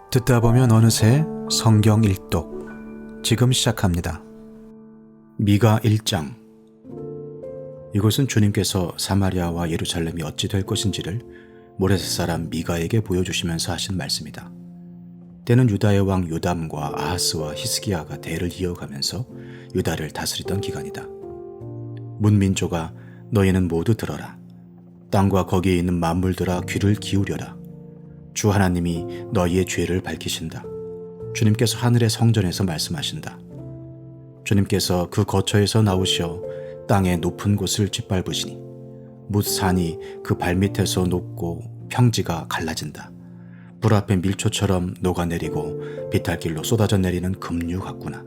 듣다 보면 어느새 성경 일독 지금 시작합니다. 미가 1장. 이것은 주님께서 사마리아와 예루살렘이 어찌 될 것인지를 모레셋 사람 미가에게 보여주시면서 하신 말씀이다. 때는 유다의 왕 요담과 아하스와 히스기야가 대를 이어가면서 유다를 다스리던 기간이다. 문민족아, 너희는 모두 들어라. 땅과 거기에 있는 만물들아, 귀를 기울여라. 주 하나님이 너희의 죄를 밝히신다. 주님께서 하늘의 성전에서 말씀하신다. 주님께서 그 거처에서 나오시어 땅의 높은 곳을 짓밟으시니 뭇산이 그 발밑에서 녹고 평지가 갈라진다. 불 앞에 밀초처럼 녹아내리고 비탈길로 쏟아져 내리는 급류 같구나.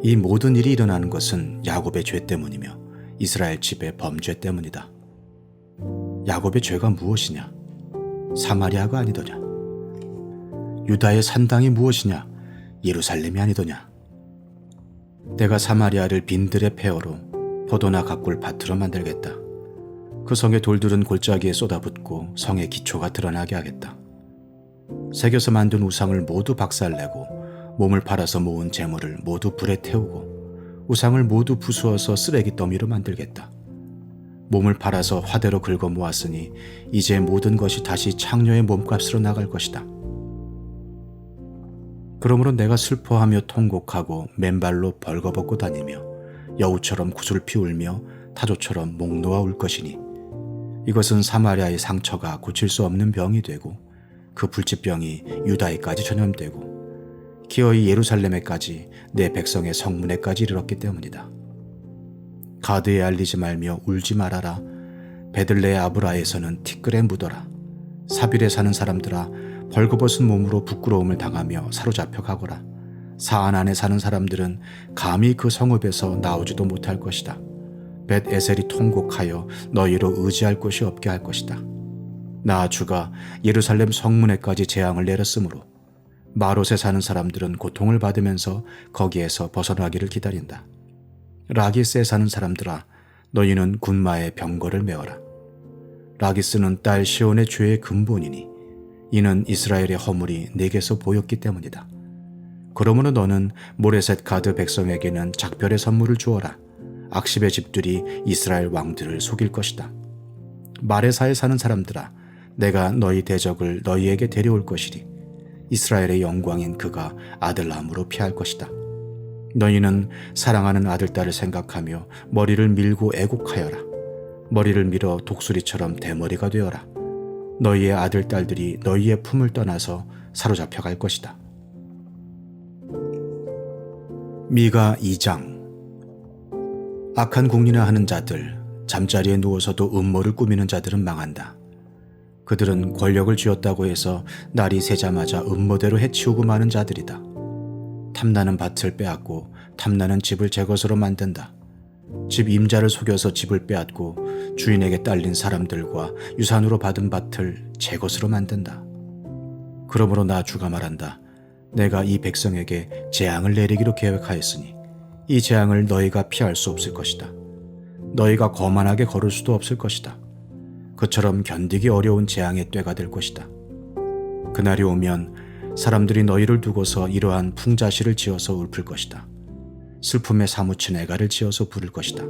이 모든 일이 일어나는 것은 야곱의 죄 때문이며 이스라엘 집의 범죄 때문이다. 야곱의 죄가 무엇이냐? 사마리아가 아니더냐? 유다의 산당이 무엇이냐? 예루살렘이 아니더냐? 내가 사마리아를 빈들의 폐허로 포도나 가꿀 밭으로 만들겠다. 그 성의 돌들은 골짜기에 쏟아붓고 성의 기초가 드러나게 하겠다. 새겨서 만든 우상을 모두 박살내고 몸을 팔아서 모은 재물을 모두 불에 태우고 우상을 모두 부수어서 쓰레기 더미로 만들겠다. 몸을 팔아서 화대로 긁어 모았으니 이제 모든 것이 다시 창녀의 몸값으로 나갈 것이다. 그러므로 내가 슬퍼하며 통곡하고 맨발로 벌거벗고 다니며 여우처럼 구슬피 울며 타조처럼 목 놓아 울 것이니 이것은 사마리아의 상처가 고칠 수 없는 병이 되고 그 불치병이 유다에까지 전염되고 기어이 예루살렘에까지 내 백성의 성문에까지 이르렀기 때문이다. 가드에 알리지 말며 울지 말아라. 베들레 아브라에서는 티끌에 묻어라. 사빌에 사는 사람들아, 벌거벗은 몸으로 부끄러움을 당하며 사로잡혀 가거라. 사안 안에 사는 사람들은 감히 그 성읍에서 나오지도 못할 것이다. 벳에셀이 통곡하여 너희로 의지할 곳이 없게 할 것이다. 나 주가 예루살렘 성문에까지 재앙을 내렸으므로 마롯에 사는 사람들은 고통을 받으면서 거기에서 벗어나기를 기다린다. 라기스에 사는 사람들아, 너희는 군마의 병거를 메어라. 라기스는 딸 시온의 죄의 근본이니 이는 이스라엘의 허물이 내게서 보였기 때문이다. 그러므로 너는 모레셋 가드 백성에게는 작별의 선물을 주어라. 악십의 집들이 이스라엘 왕들을 속일 것이다. 마레사에 사는 사람들아, 내가 너희 대적을 너희에게 데려올 것이니 이스라엘의 영광인 그가 아들람으로 피할 것이다. 너희는 사랑하는 아들딸을 생각하며 머리를 밀고 애곡하여라. 머리를 밀어 독수리처럼 대머리가 되어라. 너희의 아들딸들이 너희의 품을 떠나서 사로잡혀 갈 것이다. 미가 2장. 악한 궁리나 하는 자들, 잠자리에 누워서도 음모를 꾸미는 자들은 망한다. 그들은 권력을 쥐었다고 해서 날이 새자마자 음모대로 해치우고 마는 자들이다. 탐나는 밭을 빼앗고 탐나는 집을 제 것으로 만든다. 집 임자를 속여서 집을 빼앗고 주인에게 딸린 사람들과 유산으로 받은 밭을 제 것으로 만든다. 그러므로 나 주가 말한다. 내가 이 백성에게 재앙을 내리기로 계획하였으니 이 재앙을 너희가 피할 수 없을 것이다. 너희가 거만하게 걸을 수도 없을 것이다. 그처럼 견디기 어려운 재앙의 때가 될 것이다. 그날이 오면 사람들이 너희를 두고서 이러한 풍자시를 지어서 울플 것이다. 슬픔에 사무친 애가를 지어서 부를 것이다.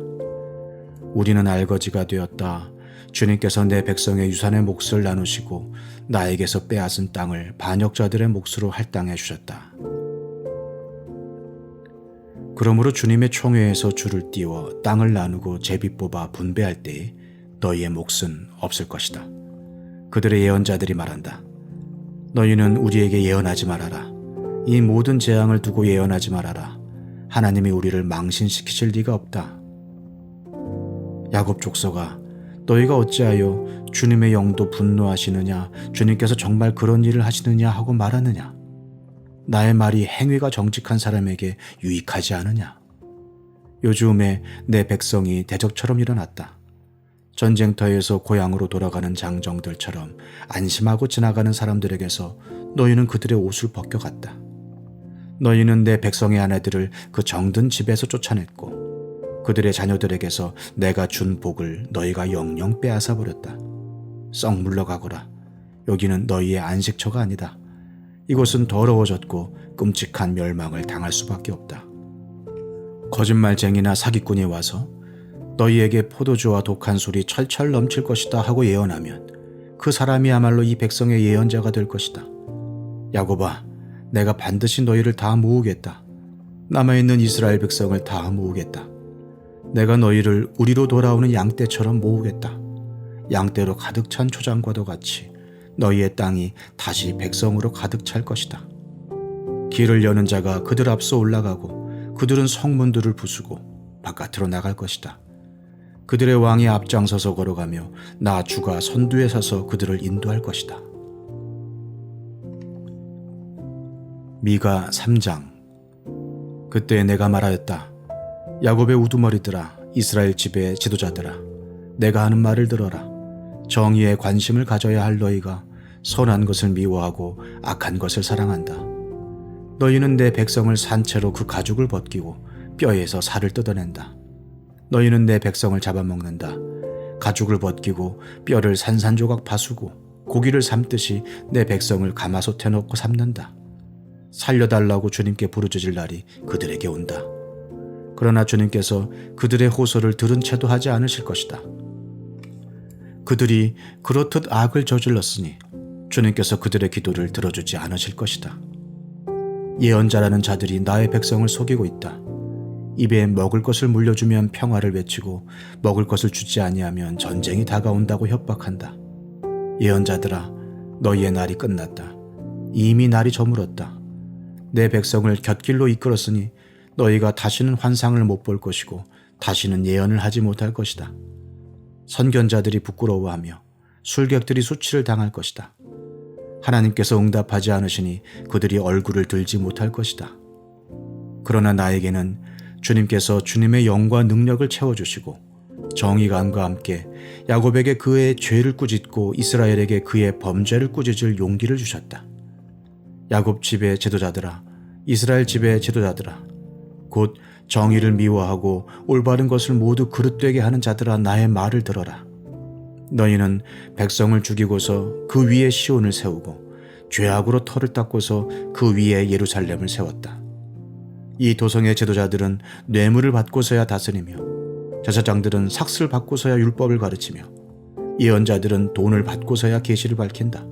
우리는 알거지가 되었다. 주님께서 내 백성의 유산의 몫을 나누시고 나에게서 빼앗은 땅을 반역자들의 몫으로 할당해 주셨다. 그러므로 주님의 총회에서 줄을 띄워 땅을 나누고 제비 뽑아 분배할 때에 너희의 몫은 없을 것이다. 그들의 예언자들이 말한다. 너희는 우리에게 예언하지 말아라. 이 모든 재앙을 두고 예언하지 말아라. 하나님이 우리를 망신시키실 리가 없다. 야곱 족속아, 너희가 어찌하여 주님의 영도 분노하시느냐, 주님께서 정말 그런 일을 하시느냐 하고 말하느냐? 나의 말이 행위가 정직한 사람에게 유익하지 않으냐? 요즘에 내 백성이 대적처럼 일어났다. 전쟁터에서 고향으로 돌아가는 장정들처럼 안심하고 지나가는 사람들에게서 너희는 그들의 옷을 벗겨갔다. 너희는 내 백성의 아내들을 그 정든 집에서 쫓아냈고 그들의 자녀들에게서 내가 준 복을 너희가 영영 빼앗아 버렸다. 썩 물러가거라. 여기는 너희의 안식처가 아니다. 이곳은 더러워졌고 끔찍한 멸망을 당할 수밖에 없다. 거짓말쟁이나 사기꾼이 와서 너희에게 포도주와 독한 술이 철철 넘칠 것이다 하고 예언하면 그 사람이야말로 이 백성의 예언자가 될 것이다. 야곱아, 내가 반드시 너희를 다 모으겠다. 남아있는 이스라엘 백성을 다 모으겠다. 내가 너희를 우리로 돌아오는 양떼처럼 모으겠다. 양떼로 가득 찬 초장과도 같이 너희의 땅이 다시 백성으로 가득 찰 것이다. 길을 여는 자가 그들 앞서 올라가고 그들은 성문들을 부수고 바깥으로 나갈 것이다. 그들의 왕이 앞장서서 걸어가며 나 주가 선두에 서서 그들을 인도할 것이다. 미가 3장. 그때 내가 말하였다. 야곱의 우두머리들아, 이스라엘 집의 지도자들아, 내가 하는 말을 들어라. 정의에 관심을 가져야 할 너희가 선한 것을 미워하고 악한 것을 사랑한다. 너희는 내 백성을 산채로 그 가죽을 벗기고 뼈에서 살을 뜯어낸다. 너희는 내 백성을 잡아먹는다. 가죽을 벗기고 뼈를 산산조각 파수고 고기를 삶듯이 내 백성을 가마솥에 넣고 삶는다. 살려달라고 주님께 부르짖을 날이 그들에게 온다. 그러나 주님께서 그들의 호소를 들은 채도 하지 않으실 것이다. 그들이 그렇듯 악을 저질렀으니 주님께서 그들의 기도를 들어주지 않으실 것이다. 예언자라는 자들이 나의 백성을 속이고 있다. 입에 먹을 것을 물려주면 평화를 외치고 먹을 것을 주지 아니하면 전쟁이 다가온다고 협박한다. 예언자들아, 너희의 날이 끝났다. 이미 날이 저물었다. 내 백성을 곁길로 이끌었으니 너희가 다시는 환상을 못 볼 것이고 다시는 예언을 하지 못할 것이다. 선견자들이 부끄러워하며 술객들이 수치를 당할 것이다. 하나님께서 응답하지 않으시니 그들이 얼굴을 들지 못할 것이다. 그러나 나에게는 주님께서 주님의 영과 능력을 채워주시고 정의감과 함께 야곱에게 그의 죄를 꾸짖고 이스라엘에게 그의 범죄를 꾸짖을 용기를 주셨다. 야곱 집의 지도자들아, 이스라엘 집의 지도자들아, 곧 정의를 미워하고 올바른 것을 모두 그릇되게 하는 자들아, 나의 말을 들어라. 너희는 백성을 죽이고서 그 위에 시온을 세우고 죄악으로 터를 닦고서 그 위에 예루살렘을 세웠다. 이 도성의 지도자들은 뇌물을 받고서야 다스리며 제사장들은 삭슬 받고서야 율법을 가르치며 예언자들은 돈을 받고서야 계시를 밝힌다.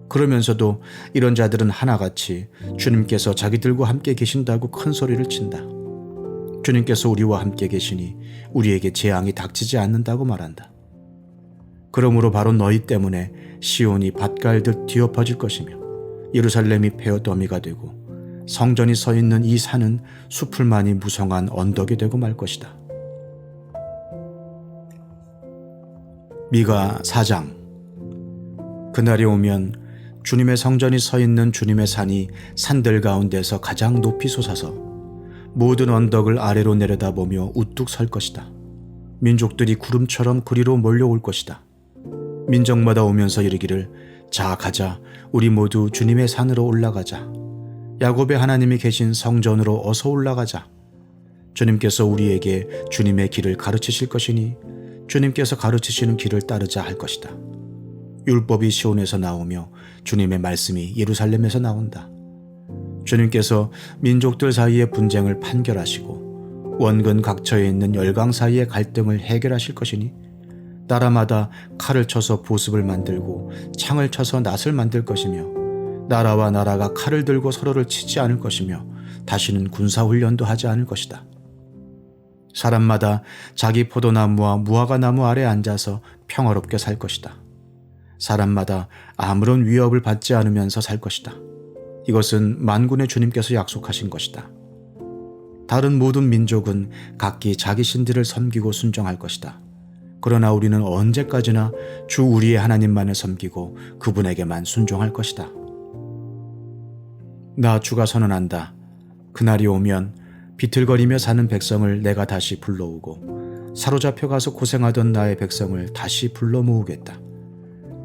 그러면서도 이런 자들은 하나같이 주님께서 자기들과 함께 계신다고 큰 소리를 친다. 주님께서 우리와 함께 계시니 우리에게 재앙이 닥치지 않는다고 말한다. 그러므로 바로 너희 때문에 시온이 밭갈듯 뒤엎어질 것이며 예루살렘이 베어 더미가 되고 성전이 서 있는 이 산은 수풀만이 무성한 언덕이 되고 말 것이다. 미가 4장. 그날이 오면 주님의 성전이 서 있는 주님의 산이 산들 가운데서 가장 높이 솟아서 모든 언덕을 아래로 내려다보며 우뚝 설 것이다. 민족들이 구름처럼 그리로 몰려올 것이다. 민족마다 오면서 이르기를, 자 가자, 우리 모두 주님의 산으로 올라가자. 야곱의 하나님이 계신 성전으로 어서 올라가자. 주님께서 우리에게 주님의 길을 가르치실 것이니 주님께서 가르치시는 길을 따르자 할 것이다. 율법이 시온에서 나오며 주님의 말씀이 예루살렘에서 나온다. 주님께서 민족들 사이의 분쟁을 판결하시고 원근 각처에 있는 열강 사이의 갈등을 해결하실 것이니 나라마다 칼을 쳐서 보습을 만들고 창을 쳐서 낫을 만들 것이며 나라와 나라가 칼을 들고 서로를 치지 않을 것이며 다시는 군사훈련도 하지 않을 것이다. 사람마다 자기 포도나무와 무화과나무 아래 앉아서 평화롭게 살 것이다. 사람마다 아무런 위협을 받지 않으면서 살 것이다. 이것은 만군의 주님께서 약속하신 것이다. 다른 모든 민족은 각기 자기 신들을 섬기고 순종할 것이다. 그러나 우리는 언제까지나 주 우리의 하나님만을 섬기고 그분에게만 순종할 것이다. 나 주가 선언한다. 그날이 오면 비틀거리며 사는 백성을 내가 다시 불러오고 사로잡혀 가서 고생하던 나의 백성을 다시 불러 모으겠다.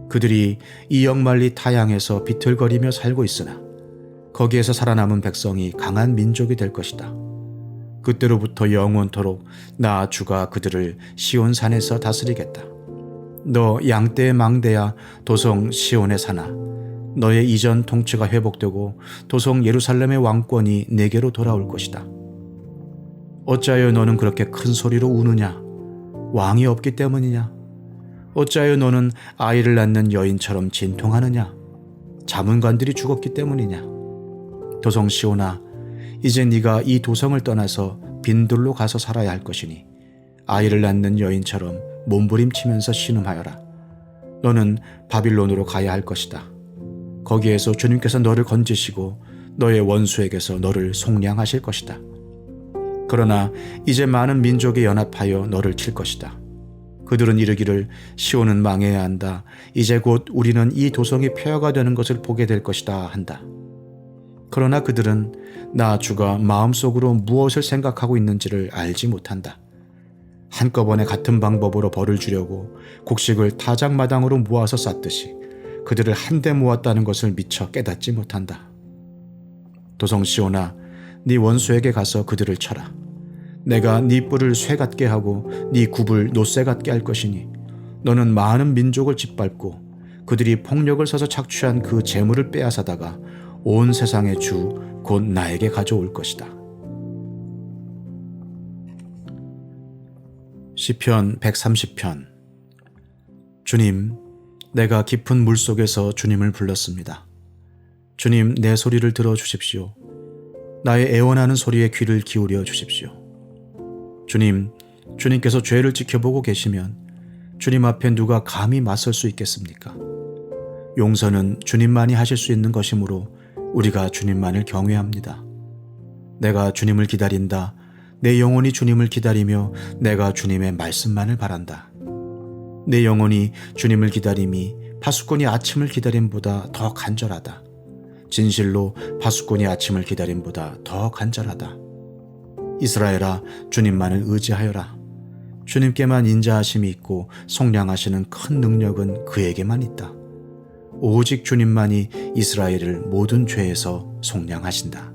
그들이 이 영만리 타양에서 비틀거리며 살고 있으나 거기에서 살아남은 백성이 강한 민족이 될 것이다. 그때로부터 영원토록 나 주가 그들을 시온산에서 다스리겠다. 너 양떼의 망대야 도성 시온에 사나. 너의 이전 통치가 회복되고 도성 예루살렘의 왕권이 내게로 돌아올 것이다. 어찌하여 너는 그렇게 큰 소리로 우느냐? 왕이 없기 때문이냐? 어찌하여 너는 아이를 낳는 여인처럼 진통하느냐? 자문관들이 죽었기 때문이냐? 도성 시온아, 이제 네가 이 도성을 떠나서 빈들로 가서 살아야 할 것이니 아이를 낳는 여인처럼 몸부림치면서 신음하여라. 너는 바빌론으로 가야 할 것이다. 거기에서 주님께서 너를 건지시고 너의 원수에게서 너를 속량하실 것이다. 그러나 이제 많은 민족이 연합하여 너를 칠 것이다. 그들은 이르기를 시온은 망해야 한다. 이제 곧 우리는 이 도성이 폐허가 되는 것을 보게 될 것이다 한다. 그러나 그들은 나 주가 마음속으로 무엇을 생각하고 있는지를 알지 못한다. 한꺼번에 같은 방법으로 벌을 주려고 곡식을 타작마당으로 모아서 쌌듯이 그들을 한데 모았다는 것을 미처 깨닫지 못한다. 도성 시온아, 네 원수에게 가서 그들을 쳐라. 내가 네 뿔을 쇠 같게 하고 네 굽을 노쇠 같게 할 것이니 너는 많은 민족을 짓밟고 그들이 폭력을 써서 착취한 그 재물을 빼앗아다가 온 세상의 주 곧 나에게 가져올 것이다. 시편 130편. 주님, 내가 깊은 물속에서 주님을 불렀습니다. 주님, 내 소리를 들어주십시오. 나의 애원하는 소리에 귀를 기울여 주십시오. 주님, 주님께서 죄를 지켜보고 계시면 주님 앞에 누가 감히 맞설 수 있겠습니까? 용서는 주님만이 하실 수 있는 것이므로 우리가 주님만을 경외합니다. 내가 주님을 기다린다. 내 영혼이 주님을 기다리며 내가 주님의 말씀만을 바란다. 내 영혼이 주님을 기다림이 파수꾼이 아침을 기다림보다 더 간절하다. 진실로 파수꾼이 아침을 기다림보다 더 간절하다. 이스라엘아, 주님만을 의지하여라. 주님께만 인자하심이 있고 속량하시는 큰 능력은 그에게만 있다. 오직 주님만이 이스라엘을 모든 죄에서 속량하신다.